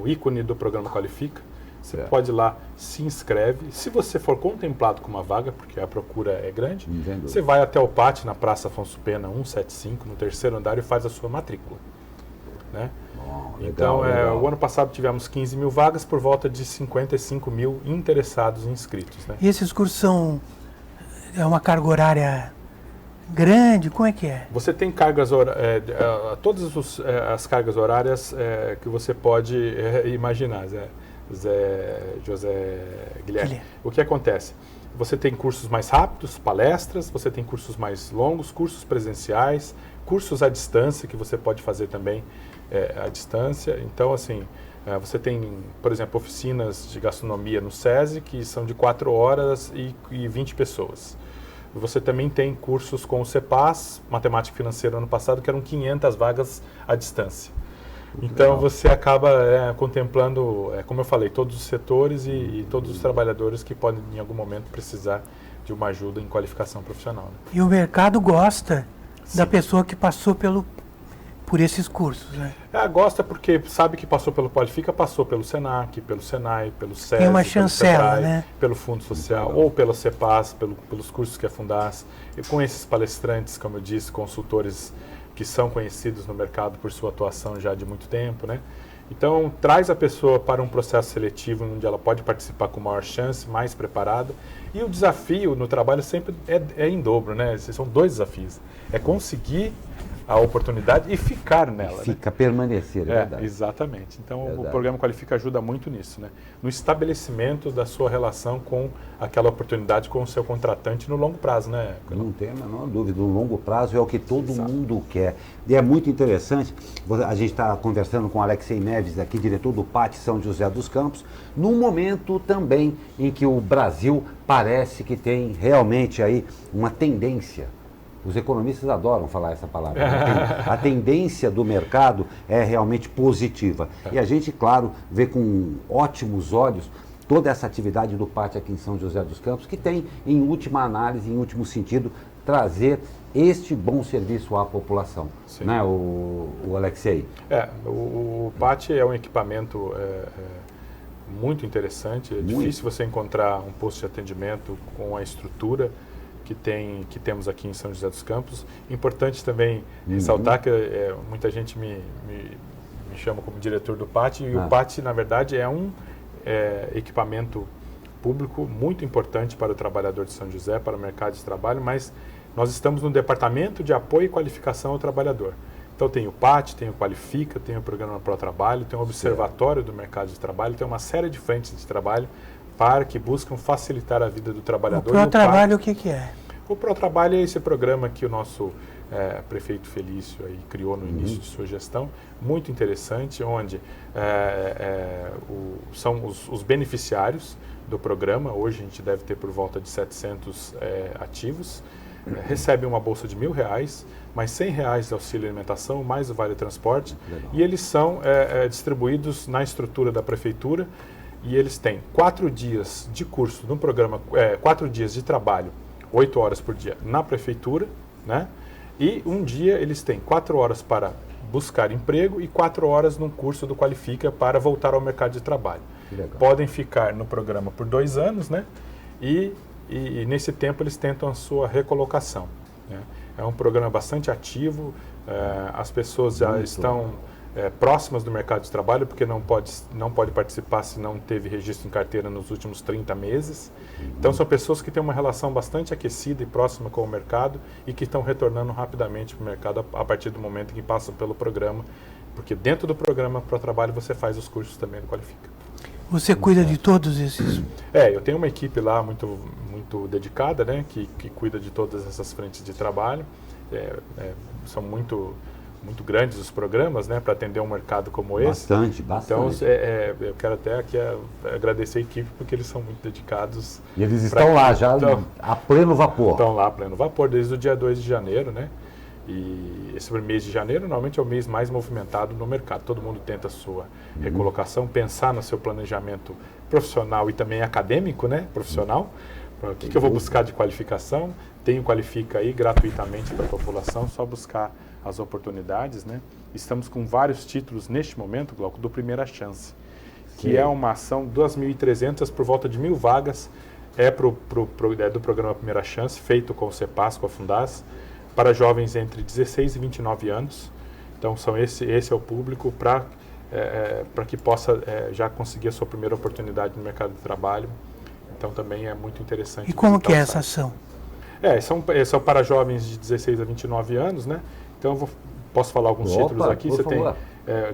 ícone do programa Qualifica. Você pode ir lá, se inscreve. Se você for contemplado com uma vaga, porque a procura é grande, você vai até o PAT, na Praça Afonso Pena 175, no 3º andar, e faz a sua matrícula. Né? Então, o ano passado tivemos 15 mil vagas por volta de 55 mil interessados e inscritos. Né? E esses cursos são uma carga horária grande? Como é que é? Você tem cargas todas as cargas horárias que você pode imaginar, José Guilherme. O que acontece? Você tem cursos mais rápidos, palestras, você tem cursos mais longos, cursos presenciais, cursos à distância, que você pode fazer também à distância. Então, assim, você tem, por exemplo, oficinas de gastronomia no SESI, que são de 4 horas e 20 pessoas. Você também tem cursos com o CEPAS, Matemática Financeira, ano passado, que eram 500 vagas à distância. Então, você acaba contemplando, como eu falei, todos os setores e todos os trabalhadores que podem, em algum momento, precisar de uma ajuda em qualificação profissional. Né? E o mercado gosta da pessoa que passou por esses cursos, né? Gosta porque sabe que passou pelo Qualifica, passou pelo SENAC, pelo SENAI, pelo SESI, tem uma chancela, pelo SEBRAE, né? Pelo Fundo Social, ou pela CEPAS, pelos cursos que a Fundas, e com esses palestrantes, como eu disse, consultores que são conhecidos no mercado por sua atuação já de muito tempo, né? Então, traz a pessoa para um processo seletivo onde ela pode participar com maior chance, mais preparada. E o desafio no trabalho sempre é em dobro, né? São 2 desafios. É conseguir a oportunidade e ficar nela. Permanecer, é verdade. Exatamente. Então, o programa Qualifica ajuda muito nisso, né? No estabelecimento da sua relação com aquela oportunidade com o seu contratante no longo prazo, né? Não tem a menor dúvida, o longo prazo é o que todo mundo quer. E é muito interessante, a gente está conversando com o Alexei Neves, aqui, diretor do PAT São José dos Campos, num momento também em que o Brasil parece que tem realmente aí uma tendência. Os economistas adoram falar essa palavra. A tendência do mercado é realmente positiva. E a gente, claro, vê com ótimos olhos toda essa atividade do PAT aqui em São José dos Campos, que tem, em última análise, em último sentido, trazer este bom serviço à população. Sim. Né, o Alexei? O PAT é um equipamento muito interessante. É difícil você encontrar um posto de atendimento com a estrutura que temos aqui em São José dos Campos. Importante também ressaltar que muita gente me chama como diretor do PAT, e o PAT, na verdade, é um equipamento público muito importante para o trabalhador de São José, para o mercado de trabalho, mas nós estamos no Departamento de Apoio e Qualificação ao Trabalhador. Então tem o PAT, tem o Qualifica, tem o Programa Pro Trabalho, tem o Observatório do Mercado de Trabalho, tem uma série de frentes de trabalho que buscam facilitar a vida do trabalhador. O Pro-Trabalho, o que é? O Pro-Trabalho é esse programa que o nosso prefeito Felício aí criou no início de sua gestão, muito interessante, onde são os beneficiários do programa. Hoje a gente deve ter por volta de 700 ativos, recebem uma bolsa de R$1.000, mais R$100 de auxílio alimentação, mais o vale transporte. Legal. E eles são distribuídos na estrutura da prefeitura. E eles têm 4 dias de curso no programa, 4 dias de trabalho, 8 horas por dia na prefeitura, né? E um dia eles têm 4 horas para buscar emprego e 4 horas num curso do Qualifica para voltar ao mercado de trabalho. Podem ficar no programa por 2 anos, né? E nesse tempo eles tentam a sua recolocação, né? É um programa bastante ativo, as pessoas já estão próximas do mercado de trabalho, porque não pode participar se não teve registro em carteira nos últimos 30 meses. Então, são pessoas que têm uma relação bastante aquecida e próxima com o mercado e que estão retornando rapidamente para o mercado a partir do momento em que passam pelo programa, porque dentro do programa Pro Trabalho você faz os cursos também do Qualifica. Você cuida de todos esses? Eu tenho uma equipe lá muito dedicada, né, que cuida de todas essas frentes de trabalho. São muito grandes os programas, né, para atender um mercado como esse. Bastante. Então, eu quero até aqui agradecer a equipe, porque eles são muito dedicados. E eles estão lá já a pleno vapor. Estão lá a pleno vapor, desde o dia 2 de janeiro, né? E esse mês de janeiro normalmente é o mês mais movimentado no mercado. Todo mundo tenta a sua recolocação, pensar no seu planejamento profissional e também acadêmico, né, profissional. O que eu vou buscar de qualificação? Tem o Qualifica aí gratuitamente para a população, só buscar as oportunidades, né? Estamos com vários títulos neste momento, Glauco, do Primeira Chance, que é uma ação, 2.300 por volta de 1.000 vagas, do programa Primeira Chance, feito com o CEPAS, com a Fundas, para jovens entre 16 e 29 anos. Então, esse é o público para que possa já conseguir a sua primeira oportunidade no mercado de trabalho. Então, também é muito interessante. E como que é essa ação? São para jovens de 16 a 29 anos, né? Então posso falar alguns títulos aqui. Você tem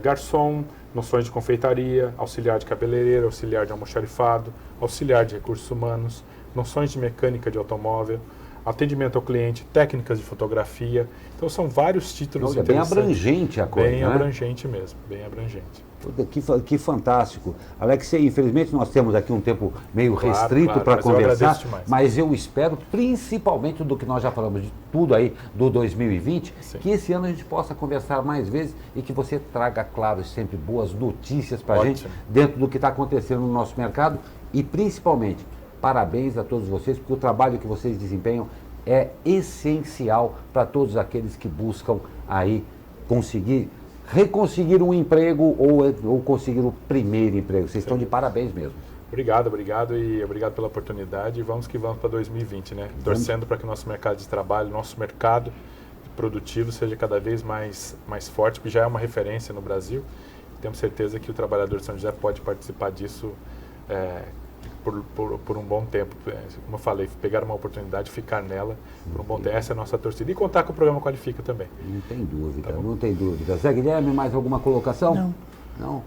garçom, noções de confeitaria, auxiliar de cabeleireiro, auxiliar de almoxarifado, auxiliar de recursos humanos, noções de mecânica de automóvel, atendimento ao cliente, técnicas de fotografia. Então são vários títulos interessantes. Bem abrangente a coisa, bem né? Abrangente mesmo, bem abrangente. Que fantástico. Alexei, infelizmente nós temos aqui um tempo meio restrito para conversar, mas eu espero, principalmente do que nós já falamos de tudo aí do 2020, sim, que esse ano a gente possa conversar mais vezes e que você traga, claro, sempre boas notícias para a gente dentro do que está acontecendo no nosso mercado e principalmente parabéns a todos vocês, porque o trabalho que vocês desempenham é essencial para todos aqueles que buscam aí reconseguir um emprego ou conseguir o primeiro emprego. Vocês estão de parabéns mesmo. Obrigado e obrigado pela oportunidade. Vamos que vamos para 2020, né? Torcendo para que o nosso mercado de trabalho, nosso mercado produtivo seja cada vez mais forte, porque já é uma referência no Brasil. Temos certeza que o trabalhador de São José pode participar disso por um bom tempo. Como eu falei, pegar uma oportunidade, ficar nela por um bom tempo. Essa é a nossa torcida. E contar com o programa Qualifica também. Não tem dúvida, não tem dúvida. Zé Guilherme, mais alguma colocação? Não?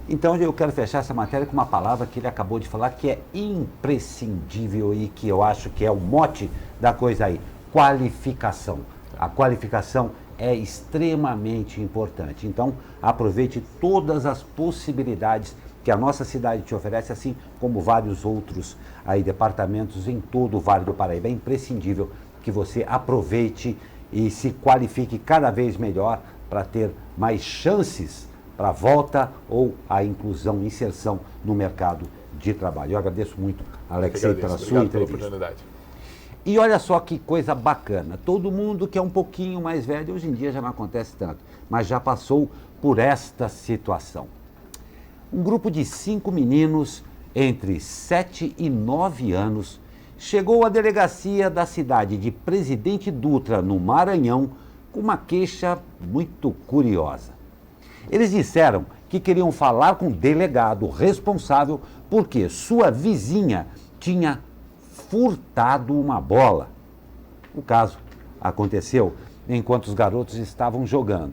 Então eu quero fechar essa matéria com uma palavra que ele acabou de falar que é imprescindível e que eu acho que é o mote da coisa aí. Qualificação. A qualificação é extremamente importante. Então aproveite todas as possibilidades que a nossa cidade te oferece, assim como vários outros aí departamentos em todo o Vale do Paraíba. É imprescindível que você aproveite e se qualifique cada vez melhor para ter mais chances para a volta ou a inclusão, inserção no mercado de trabalho. Eu agradeço muito, Alexei, pela sua entrevista. Pela oportunidade. E olha só que coisa bacana, todo mundo que é um pouquinho mais velho, hoje em dia já não acontece tanto, mas já passou por esta situação. Um grupo de 5 meninos entre 7 e 9 anos chegou à delegacia da cidade de Presidente Dutra, no Maranhão, com uma queixa muito curiosa. Eles disseram que queriam falar com o delegado responsável porque sua vizinha tinha furtado uma bola. O caso aconteceu enquanto os garotos estavam jogando.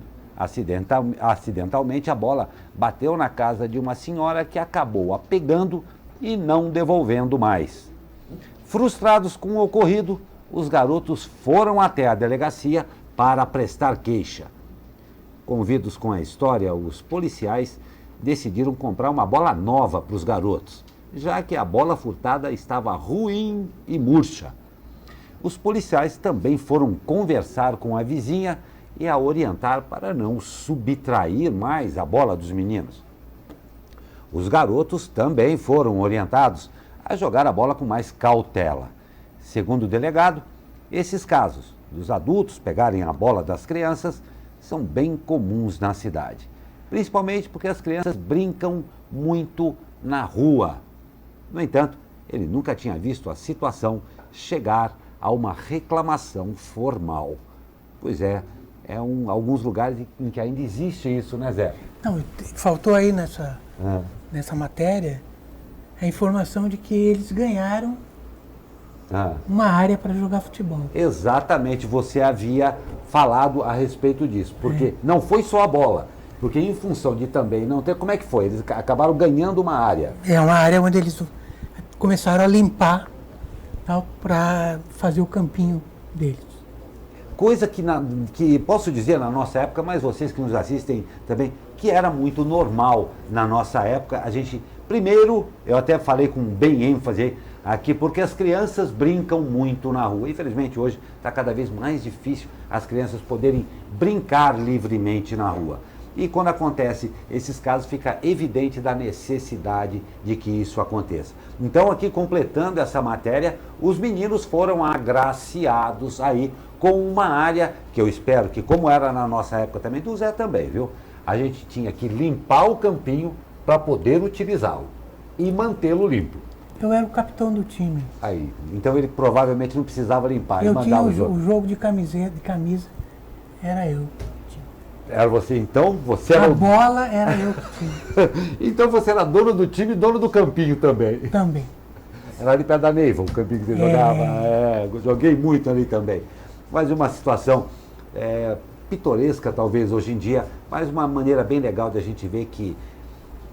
Acidentalmente, a bola bateu na casa de uma senhora que acabou a pegando e não devolvendo mais. Frustrados com o ocorrido, os garotos foram até a delegacia para prestar queixa. Convidos com a história, os policiais decidiram comprar uma bola nova para os garotos, já que a bola furtada estava ruim e murcha. Os policiais também foram conversar com a vizinha e a orientar para não subtrair mais a bola dos meninos. Os garotos também foram orientados a jogar a bola com mais cautela. Segundo o delegado, esses casos dos adultos pegarem a bola das crianças são bem comuns na cidade, principalmente porque as crianças brincam muito na rua. No entanto, ele nunca tinha visto a situação chegar a uma reclamação formal. Pois é, alguns lugares em que ainda existe isso, né, Zé? Não, faltou aí nessa matéria a informação de que eles ganharam uma área para jogar futebol. Exatamente, você havia falado a respeito disso, porque não foi só a bola, porque em função de também não ter, como é que foi? Eles acabaram ganhando uma área. É uma área onde eles começaram a limpar para fazer o campinho deles. Coisa que posso dizer na nossa época, mas vocês que nos assistem também, que era muito normal na nossa época. A gente, primeiro, eu até falei com bem ênfase aqui, porque as crianças brincam muito na rua. Infelizmente hoje está cada vez mais difícil as crianças poderem brincar livremente na rua. E quando acontece esses casos, fica evidente da necessidade de que isso aconteça. Então, aqui completando essa matéria, os meninos foram agraciados aí com uma área que eu espero que, como era na nossa época também, do Zé também, viu? A gente tinha que limpar o campinho para poder utilizá-lo e mantê-lo limpo. Eu era o capitão do time. Aí, então ele provavelmente não precisava limpar. Eu tinha o jogo de camisa, era eu. Era você, então? Você era a bola era eu que tinha. Então você era dono do time e dono do campinho também. Também. Era ali perto da Neiva, o campinho que você jogava. Joguei muito ali também. Mas uma situação pitoresca, talvez, hoje em dia, mas uma maneira bem legal de a gente ver que,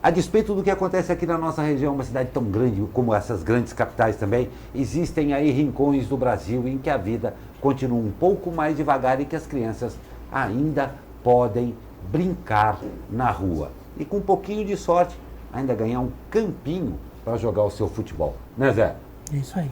a despeito do que acontece aqui na nossa região, uma cidade tão grande como essas grandes capitais também, existem aí rincões do Brasil em que a vida continua um pouco mais devagar e que as crianças ainda podem brincar na rua. E com um pouquinho de sorte, ainda ganhar um campinho para jogar o seu futebol. Né, Zé? É isso aí.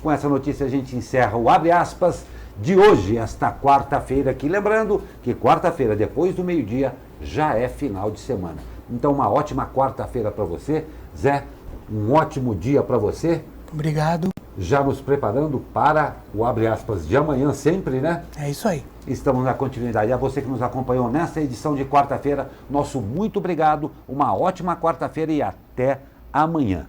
Com essa notícia a gente encerra o Abre Aspas de hoje, esta quarta-feira aqui. Lembrando que quarta-feira, depois do meio-dia, já é final de semana. Então, uma ótima quarta-feira para você. Zé, um ótimo dia para você. Obrigado. Já nos preparando para o Abre Aspas de amanhã sempre, né? É isso aí. Estamos na continuidade. A você que nos acompanhou nessa edição de quarta-feira, nosso muito obrigado. Uma ótima quarta-feira e até amanhã.